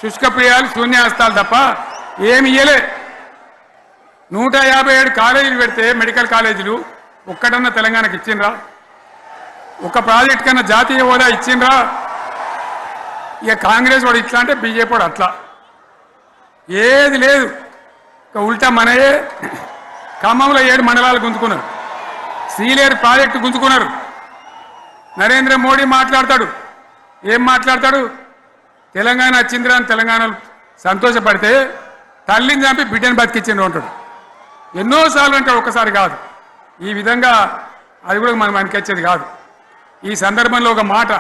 శుష్కప్రియాలు శూన్యాస్తాలు తప్ప ఏమి ఇయ్యలే. 157 కాలేజీలు పెడితే మెడికల్ కాలేజీలు ఒక్కటన్నా తెలంగాణకి ఇచ్చిండ్రా? ఒక ప్రాజెక్ట్ కన్నా జాతీయ హోదా ఇచ్చిండ్రా? ఇక కాంగ్రెస్ వాడు ఇట్లా అంటే బీజేపీ వాడు అట్లా, ఏది లేదు. ఇక ఉల్టా మనయే ఖమ్మంలో 7 మండలాలు గుంజుకున్నారు, సీలేరు ప్రాజెక్టు గుంజుకున్నారు. నరేంద్ర మోడీ మాట్లాడతాడు, ఏం మాట్లాడతాడు? తెలంగాణ వచ్చిందిరా అని తెలంగాణలో సంతోషపడితే తల్లిని చంపి బిడ్డను బతికించిండ్రు అంటాడు. ఎన్నోసార్లు అంటాడు, ఒక్కసారి కాదు. ఈ విధంగా అది కూడా మనం అనిపించేది కాదు. ఈ సందర్భంలో ఒక మాట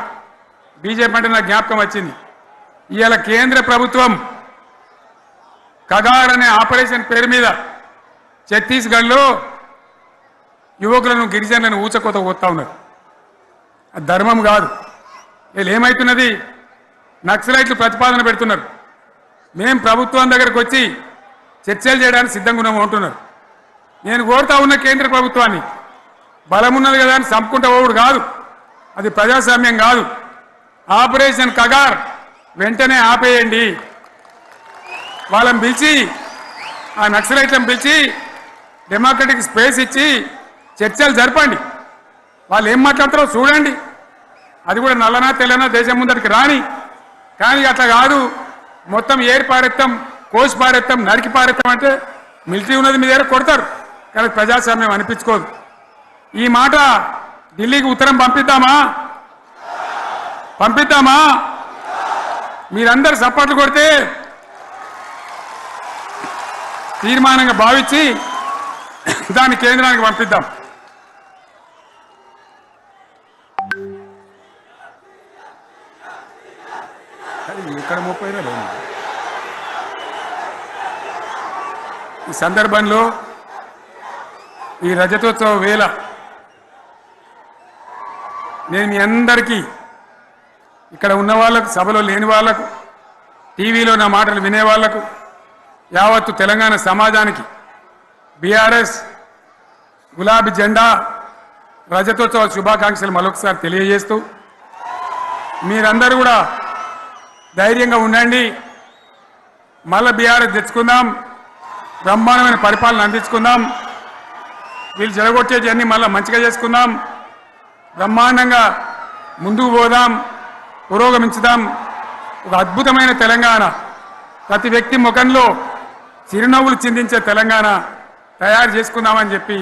బీజేపీ అంటే నాకు జ్ఞాపకం వచ్చింది. ఇవాళ కేంద్ర ప్రభుత్వం కగార్ అనే ఆపరేషన్ పేరు మీద ఛత్తీస్గఢ్లో యువకులను గిరిజనులను ఊచకోత పోతా ఉన్నారు. అది ధర్మం కాదు. వీళ్ళు ఏమవుతున్నది, నక్సలైట్లు ప్రతిపాదన పెడుతున్నారు. మేము ప్రభుత్వం దగ్గరకు వచ్చి చర్చలు చేయడానికి సిద్ధంగా ఉన్నాము అంటున్నారు. నేను కోరుతా ఉన్న కేంద్ర ప్రభుత్వాన్ని, బలమున్నది కదా అని చంపుకుంటా పోవుడు కాదు, అది ప్రజాస్వామ్యం కాదు. ఆపరేషన్ కగార్ వెంటనే ఆపేయండి. వాళ్ళని పిలిచి, ఆ నక్సలైట్లను పిలిచి డెమోక్రటిక్ స్పేస్ ఇచ్చి చర్చలు జరపండి. వాళ్ళు ఏం మాట్లాడతారో చూడండి. అది కూడా నల్లనా తెల్లనా దేశం ముందరికి రాని. కానీ అట్లా కాదు, మొత్తం ఏరి పారెత్తాం, కోసి పారెత్తాం, నరికి పారెత్తాం అంటే మిలిటరీ ఉన్నది మీ దగ్గర కొడతారు. కానీ ప్రజాస్వామ్యం అనిపించుకోదు. ఈ మాట ఢిల్లీకి ఉత్తరం పంపిద్దామా? మీరందరూ సపోర్ట్లు కొడితే తీర్మానంగా భావించి దాన్ని కేంద్రానికి పంపిద్దాం. ఇక్కడ 30 ఈ సందర్భంలో ఈ రజతోత్సవ వేళ నేను మీ అందరికీ, ఇక్కడ ఉన్న వాళ్ళకు, సభలో లేని వాళ్లకు, టీవీలో నా మాటలు వినే వాళ్లకు, యావత్తు తెలంగాణ సమాజానికి బీఆర్ఎస్ గులాబీ జెండా రజతోత్సవ శుభాకాంక్షలు మరొకసారి తెలియజేస్తూ, మీరందరూ కూడా ధైర్యంగా ఉండండి. మళ్ళీ బీఆర్ఎస్ తెచ్చుకుందాం, బ్రహ్మాండమైన పరిపాలన అందించుకుందాం. వీళ్ళు జరగొట్టేవన్నీ మళ్ళీ మంచిగా చేసుకుందాం, బ్రహ్మాండంగా ముందుకు పోదాం, పురోగమించుదాం. ఒక అద్భుతమైన తెలంగాణ, ప్రతి వ్యక్తి ముఖంలో చిరునవ్వులు చిందించే తెలంగాణ తయారు చేసుకుందామని చెప్పి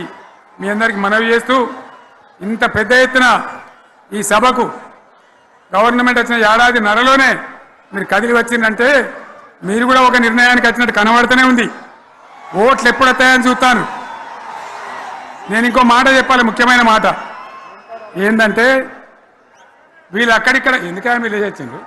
మీ అందరికీ మనవి చేస్తూ, ఇంత పెద్ద ఎత్తున ఈ సభకు గవర్నమెంట్ వచ్చిన ఏడాది నరలోనే మీరు కదిలి వచ్చిందంటే మీరు కూడా ఒక నిర్ణయానికి వచ్చినట్టు కనబడుతూనే ఉంది. ఓట్లు ఎప్పుడు వస్తాయని చూస్తాను. నేను ఇంకో మాట చెప్పాలి, ముఖ్యమైన మాట ఏంటంటే, వీళ్ళు అక్కడిక్కడ ఎందుకని మీరు లేచొచ్చిండ్రు.